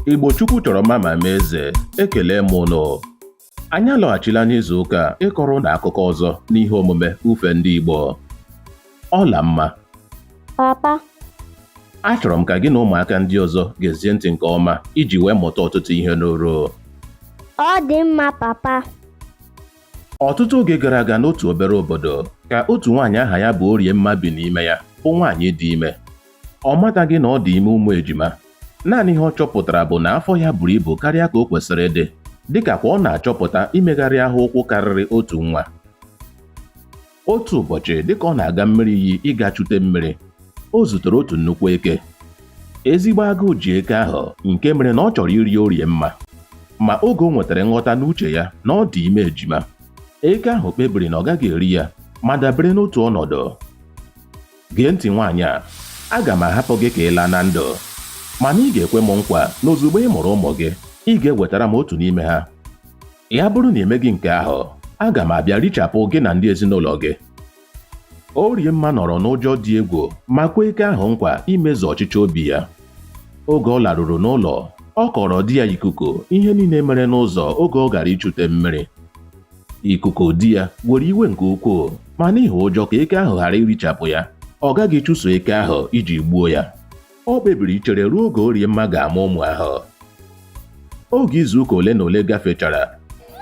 Igbo Chukwu chọrọ mma ma mee eze, ekele m ụnụ. Anyị alọghachila n'izu ụka ịkọrọ na akụkọ ọzọ n'ihe omume ufe ndị Igbo. Ọla mma. Papa. Achọrọ m ka gị na ụmụaka ndị ọzọ gezie ntị nke ọma iji wee mụta ọtụtụ ihe n'uru. Ọ dị mma, papa. Ọtụtụ oge gara aga n'otu obere obodo ka otu nwaanyị aha ya bụ Oriemma bi n'ime ya bụ nwaanyị dị ime. Ọ mataghị na ọ dị ime ụmụ ejima. Naanị ihe ọ chọpụtara bụ na afọ ya buru ibu karịa ka o kwesịrị ịdị, dịka kwa ọ na-achọpụta imegharị ahụ ụkwụ karịrị otu nwa. Otu ụbọchị dịka ọ na-aga mmiri iyi ịga chute mmiri, o zutere otu nnukwu eke. Ezigbo agụụ ji eke ahụ nke mere na ọ chọrọ iri Oriemma. Ma oge o nwetara nghọta n'uche ya na ọ dị ime ejima, eke ahụ kpebiri na ọ gaghị eri ya ma dabere n'otu ọnọdụ. Gee ntị nwaanyị a, aga m ahapụ gị ka ị laa na ndụ, mana ị ga-ekwe m nkwa na ozugbo ị mụrụ ụmụ gị, ị ga-ewetara m otu n'ime ha. Ya bụrụ na emeghị nke ahụ, aga m abịa richapụ gị na ndị ezinụlọ gị. Oriemma nọrọ n'ụjọ dị egwu ma kwe eke ahụ nkwa imezu ọchịchọ obi ya. Oge ọ laruru n'ụlọ, ọ kọrọ di ya Ikuku ihe niile mere n'ụzọ oge ọ gara ichute mmiri. Ikuku di ya were iwe nke ukwuu, ma n'ihi ụjọ ka eke ahụ ghara irichapụ ya, ọ gaghị chụso eke ahụ iji gbuo ya. Ọ kpebiri ichere ruo oge Oriemma ga-amụ ụmụ ahụ. Oge izuụka ole na ole gafechara,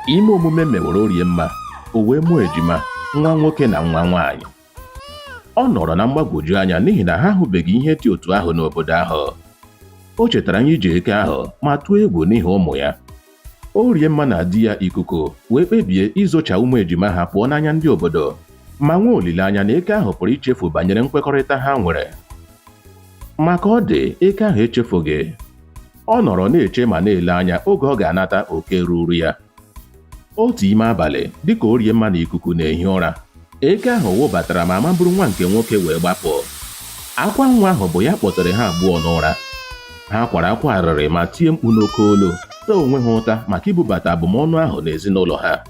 ime omume mewere Oriemma, o wee mụọ ejima, nwa nwoke na nwa nwaanyị. Ọ nọrọ na mgbagwoju anya n'ihi na ha ahụbeghị ihe dị otu ahụ n'obodo ahụ. O chetara anyị ije eke ahụ ma tụọ egwu n'ihi ụmụ ya. Oriemma na di ya Ikuku wee kpebie izocha ụmụ ejima ha pụọ n'anya ndị obodo, ma nwee olileanya na eke ahụ pụrụ ichefu banyere nkwekọrịta ha nwere. Maka ọ dị, eke ahụ echefughị. Ọ nọrọ na-eche ma na-ele anya oge ọ ga-anata oke ruru ya. Otu ime abalị, dịka Oriemma na Ikuku na-ehi ụra, eke ahụ wụbatara ma maburu nwa nke nwoke wee gbapụ. Akwa nwa ahụ bụ ya kpọtere ha abụọ n'ụra. Ha kwara akwa arịrị ma tie mkpu n'oke olu, taa onwe ha ụta maka ibubata abụmọnụ ahụ n'ezinụlọ ha.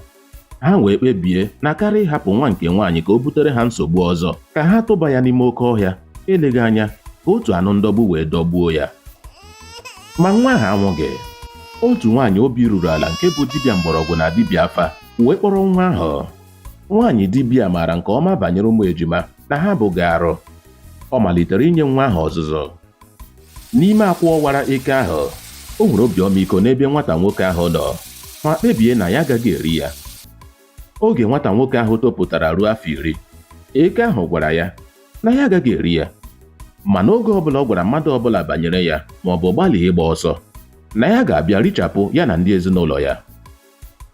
Ha wee kpebie na karịa ịhapụ nwa nke nwaanyị ka o butere ha nsogbu ọzọ, ka ha tụba ya n'ime oke ọhịa, eleghị anya ka otu anụ ndọgbu wee dọgbuo ya. Ma nwa ahụ anwụghị. Otu nwaanyị obi ruru ala nke bụ dibịa mgbọrọgwụ na dibịa afa wee kpọrọ nwa ahụ. Nwaanyị dibịa maara nke ọma banyere ụmụ ejima na ha bụghị arụ. Ọ malitere inye nwa ahụ ọzụzụ. N'ime akwa ọwara eke ahụ, o nwere obi ọmịiko n'ebe nwata nwoke ahụ nọ, ma kpebie na ya agaghị eri ya. Oge nwata nwoke ahụ topụtara ruo afọ 10, eke ahụ gwara ya na ya agaghị eri ya, mana oge ọbụla ọ gwara mmadụ ọbụla banyere ya ma ọ bụ gbalịa ịgba ọsọ, na ya ga-abịa richapụ ya na ndị ezinụlọ ya.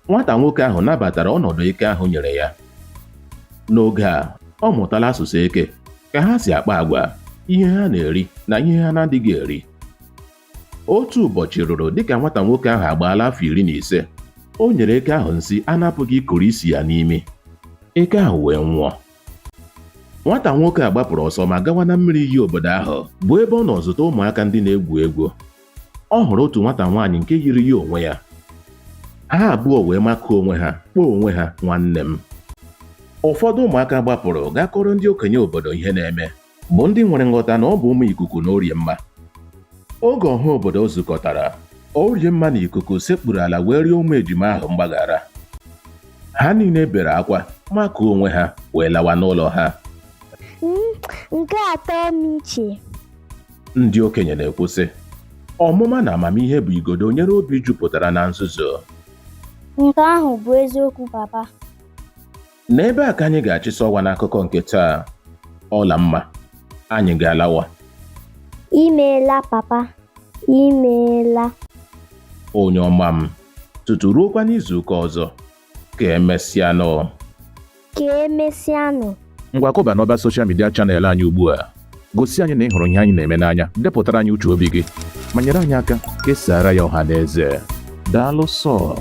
Nwata nwoke ahụ nabatara ọnọdụ eke ahụ nyere ya. N'oge a, ọ mụtala asụsụ eke, ka ha si akpa agwa, ihe ha na-eri na ihe ha na-adịghị eri. Otu ụbọchị ruru dịka nwata nwoke ahụ agbaala afọ 15, o nyere eke ahụ nsị a na-apụghị ịkụrụ isi ya n'imi. Eke ahụ wee nwụọ. Nwata nwoke a gbapụrụ ọsọ ma gawa na mmiri iyi obodo ahụ, bụ ebe ọ nọ zụta ụmụaka ndị na-egwu egwu. Ọ hụrụ otu nwata nwaanyị nke yiri ya onwe ya. Ha abụọ wee makụọ onwe ha, kpọọ onwe ha nwanne m. Ụfọdụ ụmụaka gbapụrụ gaa kọrọ ndị okenye obodo ihe na-eme, bụ ndị nwere nghọta na ọ bụ ụmụ Ikuku na Oriemma. Oge ọha obodo zukọtara, Oriemma na Ikuku sekpuru ala wee rịọ ụmụ ejima ahụ mgbaghara. Ha niile bere akwa, makụọ onwe ha wee lawa n'ụlọ ha. Nke atọ m iche. Ndị okenye na-ekwu sị, ọmụma na amamihe bụ igodo nyere obi jupụtara na nzuzo. Nke ahụ bụ eziokwu, papa. N'ebe a ka anyị ga-achịsa ọwa n'akụkọ nke taa. Ọla mma, anyị ga-alawa. Imeela, papa. Imeela. Onye ọma m, tutu ruokwa n'izuụka ọzọ, ka emesịanụ. Ka emesịanụ. Ngwa kụba n'ọba soshal midia chanel anyị ugbu a. Gosi anyị na ị hụrụ ihe anyị na-eme n'anya, depụtara anyị uche obi gị, ma nyere anyị aka kesara ya ọha na eze. Daalụ sọ.